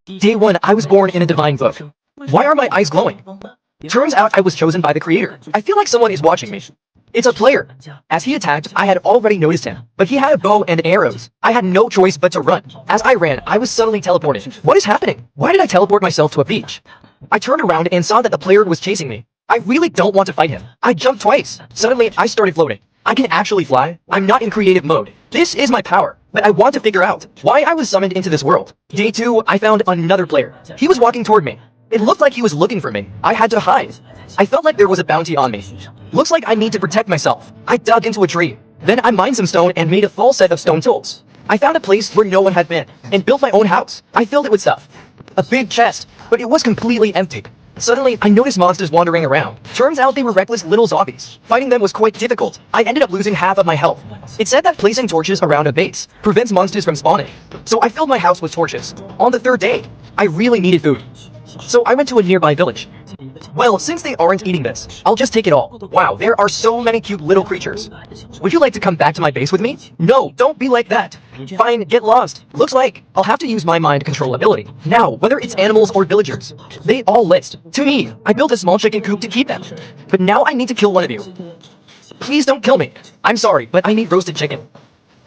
Day 1, I was born in a divine book. Why are my eyes glowing? Turns out I was chosen by the creator. I feel like someone is watching me. It's a player. As he attacked, I had already noticed him, but he had a bow and arrows. I had no choice but to run. As I ran, I was suddenly teleported. What is happening? Why did I teleport myself to a beach? I turned around and saw that the player was chasing me. I really don't want to fight him. I jumped twice. Suddenly, I started floating. I can actually fly. I'm not in creative mode. This is my power, but I want to figure out why I was summoned into this world. Day 2, I found another player. He was walking toward me. It looked like he was looking for me. I had to hide. I felt like there was a bounty on me. Looks like I need to protect myself. I dug into a tree. Then I mined some stone and made a full set of stone tools. I found a place where no one had been, and built my own house. I filled it with stuff. A big chest, but it was completely empty. Suddenly, I noticed monsters wandering around. Turns out they were reckless little zombies. Fighting them was quite difficult. I ended up losing half of my health. It said that placing torches around a base prevents monsters from spawning. So I filled my house with torches. On the 3rd day, I really needed food. So I went to a nearby village. Well, since they aren't eating this, I'll just take it all. Wow, there are so many cute little creatures. Would you like to come back to my base with me? No, don't be like that. Fine, get lost. Looks like I'll have to use my mind control ability. Now, whether it's animals or villagers, they all list to me. I built a small chicken coop to keep them. But now I need to kill one of you. Please don't kill me. I'm sorry, but I need roasted chicken.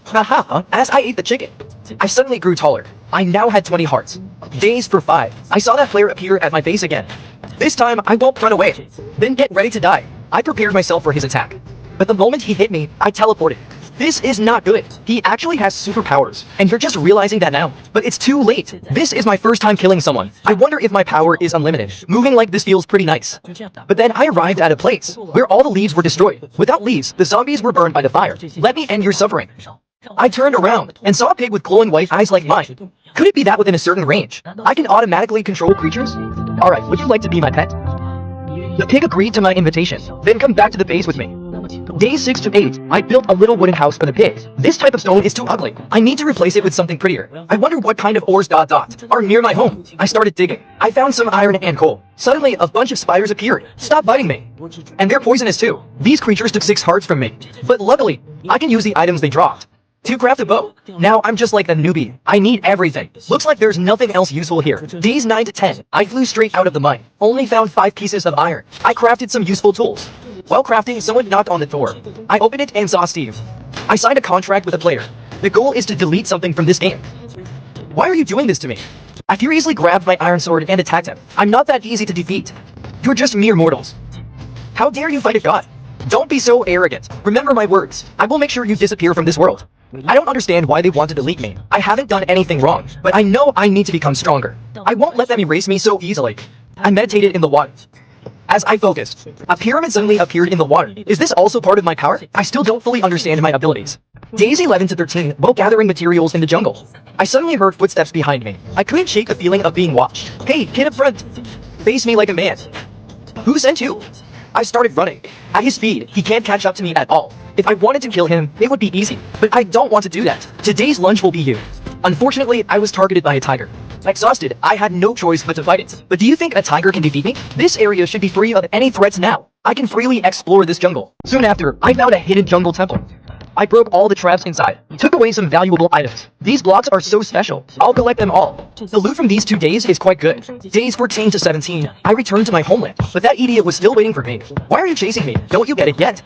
Haha, as I ate the chicken, I suddenly grew taller. I now had 20 hearts. Days for 5. I saw that player appear at my base again. This time, I won't run away. Then get ready to die. I prepared myself for his attack. But the moment he hit me, I teleported. This is not good. He actually has superpowers, and you're just realizing that now. But it's too late. This is my first time killing someone. I wonder if my power is unlimited. Moving like this feels pretty nice. But then I arrived at a place where all the leaves were destroyed. Without leaves, the zombies were burned by the fire. Let me end your suffering. I turned around and saw a pig with glowing white eyes like mine. Could it be that within a certain range, I can automatically control creatures? Alright, would you like to be my pet? The pig agreed to my invitation, then come back to the base with me. Days 6 to 8, I built a little wooden house for the pig. This type of stone is too ugly. I need to replace it with something prettier. I wonder what kind of ores ... are near my home. I started digging. I found some iron and coal. Suddenly, a bunch of spiders appeared. Stop biting me. And they're poisonous too. These creatures took 6 hearts from me. But luckily, I can use the items they dropped to craft a bow. Now I'm just like a newbie. I need everything. Looks like there's nothing else useful here. Days 9 to 10, I flew straight out of the mine. Only found 5 pieces of iron. I crafted some useful tools. While crafting, someone knocked on the door. I opened it and saw Steve. I signed a contract with a player. The goal is to delete something from this game. Why are you doing this to me? I furiously grabbed my iron sword and attacked him. I'm not that easy to defeat. You're just mere mortals. How dare you fight a god? Don't be so arrogant. Remember my words. I will make sure you disappear from this world. I don't understand why they want to delete me. I haven't done anything wrong, but I know I need to become stronger. I won't let them erase me so easily. I meditated in the water. As I focused, a pyramid suddenly appeared in the water. Is this also part of my power? I still don't fully understand my abilities. Days 11 to 13, while gathering materials in the jungle, I suddenly heard footsteps behind me. I couldn't shake the feeling of being watched. Hey, kid up front! Face me like a man. Who sent you? I started running. At his speed, he can't catch up to me at all. If I wanted to kill him, it would be easy. But I don't want to do that. Today's lunch will be you. Unfortunately, I was targeted by a tiger. Exhausted, I had no choice but to fight it. But do you think a tiger can defeat me? This area should be free of any threats now. I can freely explore this jungle. Soon after, I found a hidden jungle temple. I broke all the traps inside, took away some valuable items. These blocks are so special. I'll collect them all. The loot from these 2 days is quite good. Days 14 to 17, I returned to my homeland, but that idiot was still waiting for me. Why are you chasing me? Don't you get it yet?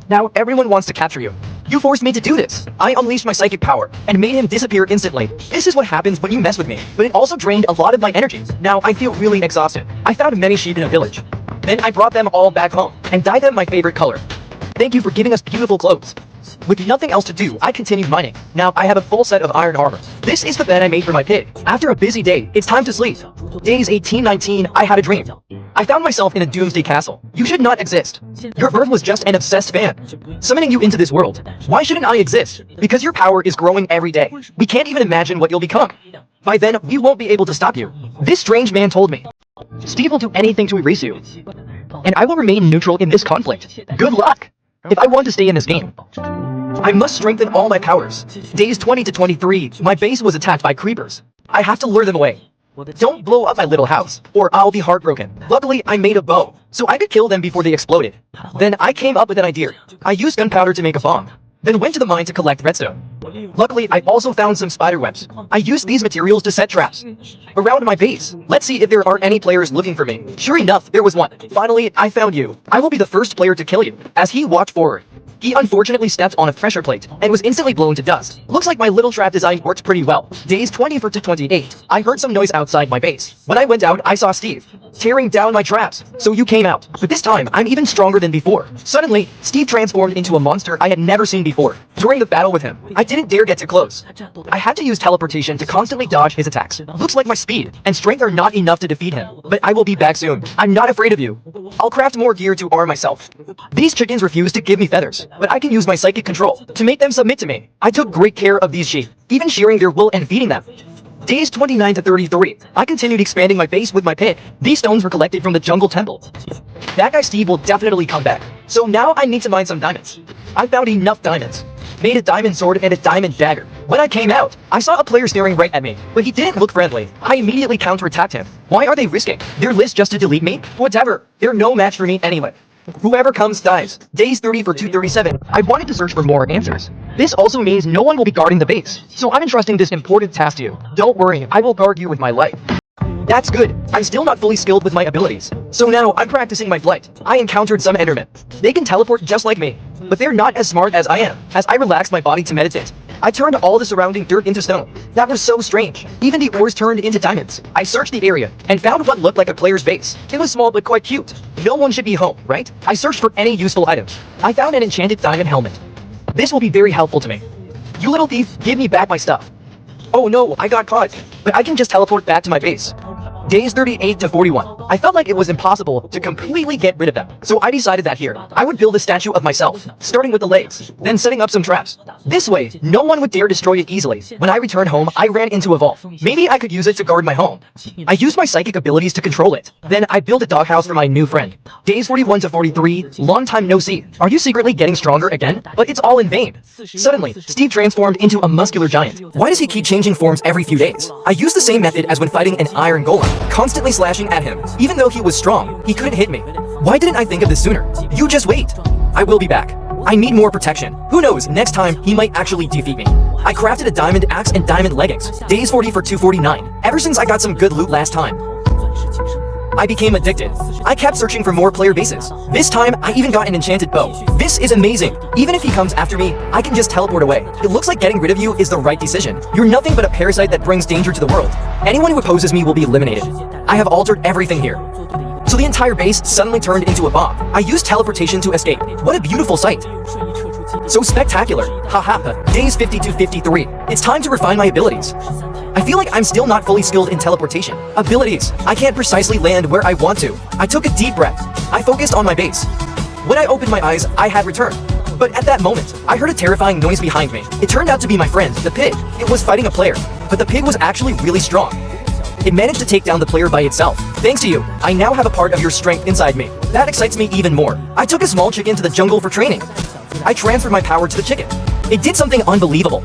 Now everyone wants to capture you. You forced me to do this. I unleashed my psychic power and made him disappear instantly. This is what happens when you mess with me, but it also drained a lot of my energy. Now I feel really exhausted. I found many sheep in a village. Then I brought them all back home and dyed them my favorite color. Thank you for giving us beautiful clothes. With nothing else to do, I continued mining. Now I have a full set of iron armor. This is the bed I made for my pig. After a busy day, it's time to sleep. Days 18-19, I had a dream. I found myself in a doomsday castle. You should not exist. Your birth was just an obsessed fan, summoning you into this world. Why shouldn't I exist? Because your power is growing every day. We can't even imagine what you'll become. By then, we won't be able to stop you. This strange man told me. Steve will do anything to erase you. And I will remain neutral in this conflict. Good luck! If I want to stay in this game, I must strengthen all my powers. Days 20 to 23, my base was attacked by creepers. I have to lure them away. Don't blow up my little house, or I'll be heartbroken. Luckily, I made a bow, so I could kill them before they exploded. Then I came up with an idea. I used gunpowder to make a bomb. then went to the mine to collect redstone. Luckily, I also found some spider webs. I used these materials to set traps around my base. Let's see if there are any players looking for me. Sure enough, there was one. Finally, I found you. I will be the first player to kill you. As he walked forward, he unfortunately stepped on a pressure plate and was instantly blown to dust. Looks like my little trap design worked pretty well. Days 24 to 28. I heard some noise outside my base. When I went out, I saw Steve tearing down my traps. So you came out. But this time, I'm even stronger than before. Suddenly, Steve transformed into a monster I had never seen before. During the battle with him, I didn't dare get too close. I had to use teleportation to constantly dodge his attacks. Looks like my speed and strength are not enough to defeat him. But I will be back soon. I'm not afraid of you. I'll craft more gear to arm myself. These chickens refuse to give me feathers, but I can use my psychic control to make them submit to me. I took great care of these sheep, even shearing their wool and feeding them. Days 29 to 33. I continued expanding my base with my pick. These stones were collected from the jungle temple. That guy Steve will definitely come back. So now I need to mine some diamonds. I found enough diamonds. Made a diamond sword and a diamond dagger. When I came out, I saw a player staring right at me, but he didn't look friendly. I immediately counterattacked him. Why are they risking their list just to delete me? Whatever. They're no match for me anyway. Whoever comes dies. Days 30 for 237. I wanted to search for more answers. This also means no one will be guarding the base, so I'm entrusting this important task to you. Don't worry, I will guard you with my life. That's good. I'm still not fully skilled with my abilities. So now I'm practicing my flight. I encountered some Endermen. They can teleport just like me, but they're not as smart as I am. As I relaxed my body to meditate, I turned all the surrounding dirt into stone. That was so strange. Even the ores turned into diamonds. I searched the area and found what looked like a player's base. It was small but quite cute. No one should be home, right? I searched for any useful items. I found an enchanted diamond helmet. This will be very helpful to me. You little thief, give me back my stuff. Oh no, I got caught. But I can just teleport back to my base. Days 38 to 41. I felt like it was impossible to completely get rid of them. So I decided that here, I would build a statue of myself, starting with the legs, then setting up some traps. This way, no one would dare destroy it easily. When I returned home, I ran into a vault. Maybe I could use it to guard my home. I used my psychic abilities to control it. Then I built a doghouse for my new friend. Days 41 to 43. Long time no see. Are you secretly getting stronger again? But it's all in vain. Suddenly, Steve transformed into a muscular giant. Why does he keep changing forms every few days? I used the same method as when fighting an iron golem, constantly slashing at him. Even though he was strong, he couldn't hit me. Why didn't I think of this sooner? You just wait. I will be back. I need more protection. Who knows, next time he might actually defeat me. I crafted a diamond axe and diamond leggings. Days 40 for 249. Ever since I got some good loot last time, I became addicted. I kept searching for more player bases. This time, I even got an enchanted bow. This is amazing. Even if he comes after me, I can just teleport away. It looks like getting rid of you is the right decision. You're nothing but a parasite that brings danger to the world. Anyone who opposes me will be eliminated. I have altered everything here. So the entire base suddenly turned into a bomb. I used teleportation to escape. What a beautiful sight. So spectacular. Haha. Days 50 to 53. It's time to refine my abilities. I feel like I'm still not fully skilled in teleportation. Abilities. I can't precisely land where I want to. I took a deep breath. I focused on my base. When I opened my eyes, I had returned. But at that moment, I heard a terrifying noise behind me. It turned out to be my friend, the pig. It was fighting a player, but the pig was actually really strong. It managed to take down the player by itself. Thanks to you, I now have a part of your strength inside me. That excites me even more. I took a small chicken to the jungle for training. I transferred my power to the chicken. It did something unbelievable.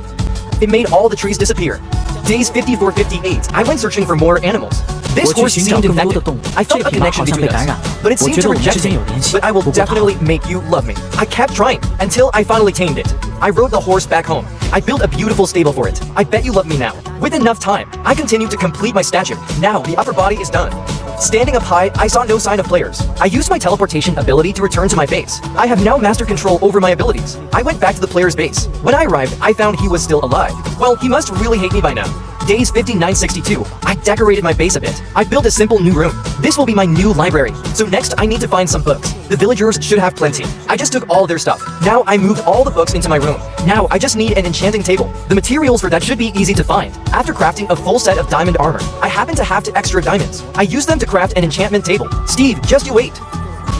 It made all the trees disappear. Days 54-58, I went searching for more animals. This horse seemed infected. I felt a connection between us, but it seemed to reject me. But I will definitely make you love me. I kept trying, until I finally tamed it. I rode the horse back home. I built a beautiful stable for it. I bet you love me now. With enough time, I continued to complete my statue. Now, the upper body is done. Standing up high, I saw no sign of players. I used my teleportation ability to return to my base. I have now master control over my abilities. I went back to the player's base. When I arrived, I found he was still alive. Well, he must really hate me by now. Days 59-62. I decorated my base a bit. I built a simple new room. This will be my new library. So next, I need to find some books. The villagers should have plenty. I just took all their stuff. Now I moved all the books into my room. Now I just need an enchanting table. The materials for that should be easy to find. After crafting a full set of diamond armor, I happen to have two extra diamonds. I used them to craft an enchantment table. Steve, just you wait.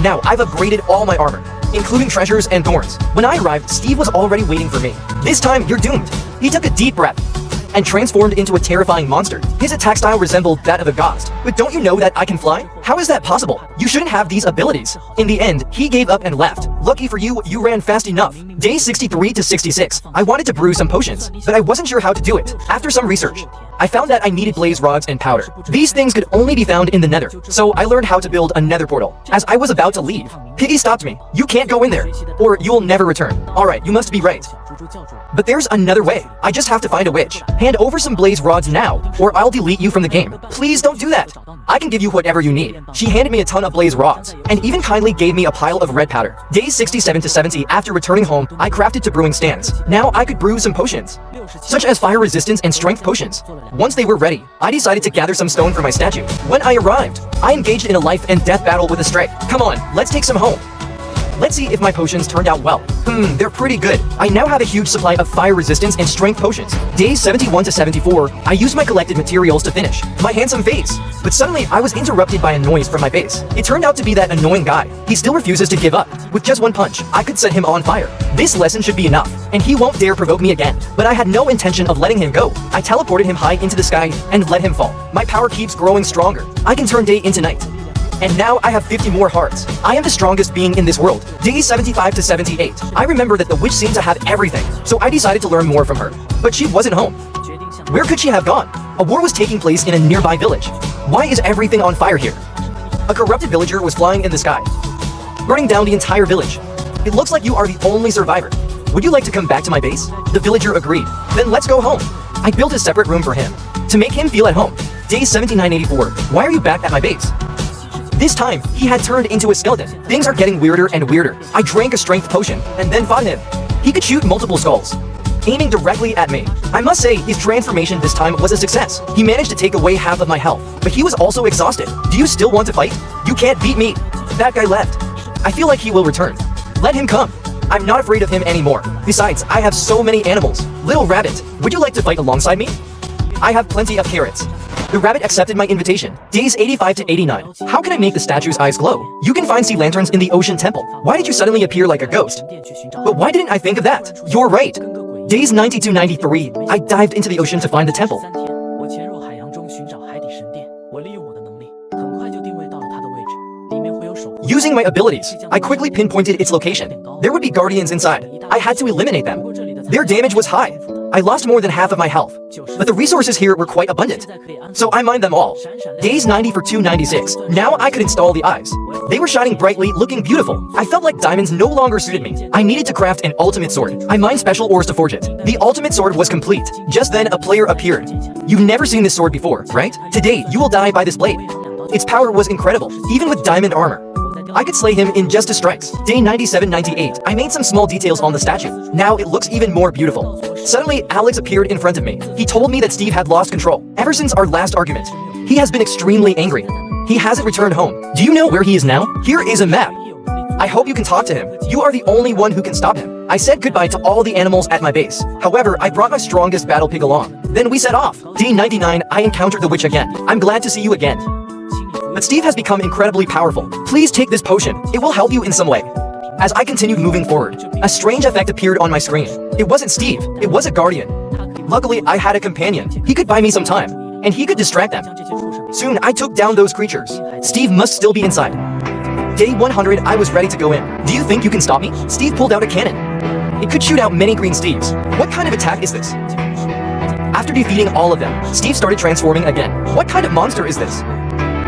Now I've upgraded all my armor, including treasures and thorns. When I arrived, Steve was already waiting for me. This time, you're doomed. He took a deep breath and transformed into a terrifying monster. His attack style resembled that of a ghost. But don't you know that I can fly? How is that possible? You shouldn't have these abilities. In the end, he gave up and left. Lucky for you, you ran fast enough. Day 63-66. I wanted to brew some potions, but I wasn't sure how to do it. After some research, I found that I needed blaze rods and powder. These things could only be found in the nether, so I learned how to build a nether portal. As I was about to leave, Piggy stopped me. You can't go in there, or you'll never return. Alright, you must be right. But there's another way. I just have to find a witch. Hand over some blaze rods now, or I'll delete you from the game. Please don't do that. I can give you whatever you need. She handed me a ton of blaze rods, and even kindly gave me a pile of red powder. Days 67 to 70 after returning home, I crafted to brewing stands. Now I could brew some potions, such as fire resistance and strength potions. Once they were ready, I decided to gather some stone for my statue. When I arrived, I engaged in a life and death battle with a stray. Come on, let's take some home. Let's see if my potions turned out well. They're pretty good. I now have a huge supply of fire resistance and strength potions. Days 71 to 74, I used my collected materials to finish my handsome face. But suddenly, I was interrupted by a noise from my base. It turned out to be that annoying guy. He still refuses to give up. With just one punch, I could set him on fire. This lesson should be enough, and he won't dare provoke me again. But I had no intention of letting him go. I teleported him high into the sky and let him fall. My power keeps growing stronger. I can turn day into night. And now I have 50 more hearts. I am the strongest being in this world. Days 75 to 78. I remember that the witch seemed to have everything, so I decided to learn more from her. But she wasn't home. Where could she have gone? A war was taking place in a nearby village. Why is everything on fire here? A corrupted villager was flying in the sky, burning down the entire village. It looks like you are the only survivor. Would you like to come back to my base? The villager agreed. Then let's go home. I built a separate room for him, to make him feel at home. Day 7984. Why are you back at my base? This time, he had turned into a skeleton. Things are getting weirder and weirder. I drank a strength potion, and then fought him. He could shoot multiple skulls, aiming directly at me. I must say, his transformation this time was a success. He managed to take away half of my health, but he was also exhausted. Do you still want to fight? You can't beat me. That guy left. I feel like he will return. Let him come. I'm not afraid of him anymore. Besides, I have so many animals. Little rabbit, would you like to fight alongside me? I have plenty of carrots. The rabbit accepted my invitation. Days 85 to 89. How can I make the statue's eyes glow? You can find sea lanterns in the ocean temple. Why did you suddenly appear like a ghost? But why didn't I think of that? You're right. Days 90 to 93. I dived into the ocean to find the temple. Using my abilities, I quickly pinpointed its location. There would be guardians inside. I had to eliminate them. Their damage was high. I lost more than half of my health, but the resources here were quite abundant, so I mined them all. Days 90 for 296. Now I could install the eyes. They were shining brightly, looking beautiful. I felt like diamonds no longer suited me. I needed to craft an ultimate sword. I mined special ores to forge it. The ultimate sword was complete. Just then, a player appeared. You've never seen this sword before, right? Today, you will die by this blade. Its power was incredible, even with diamond armor. I could slay him in just 2 strikes. Day 97-98. I made some small details on the statue. Now it looks even more beautiful. Suddenly, Alex appeared in front of me. He told me that Steve had lost control. Ever since our last argument, he has been extremely angry. He hasn't returned home. Do you know where he is now? Here is a map. I hope you can talk to him. You are the only one who can stop him. I said goodbye to all the animals at my base. However, I brought my strongest battle pig along. Then we set off. Day 99. I encountered the witch again. I'm glad to see you again. But Steve has become incredibly powerful. Please take this potion. It will help you in some way. As I continued moving forward, a strange effect appeared on my screen. It wasn't Steve, it was a guardian. Luckily, I had a companion. He could buy me some time, and he could distract them. Soon, I took down those creatures. Steve must still be inside. Day 100, I was ready to go in. Do you think you can stop me? Steve pulled out a cannon. It could shoot out many green Steves. What kind of attack is this? After defeating all of them, Steve started transforming again. What kind of monster is this?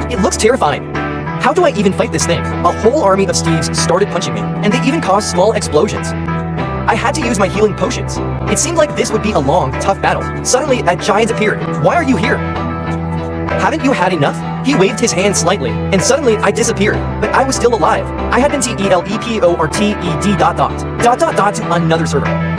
It looks terrifying. How do I even fight this thing? A whole army of Steves started punching me, and they even caused small explosions. I had to use my healing potions. It seemed like this would be a long, tough battle. Suddenly, a giant appeared. Why are you here? Haven't you had enough? He waved his hand slightly, and suddenly I disappeared. But I was still alive. I had been teleported to another server.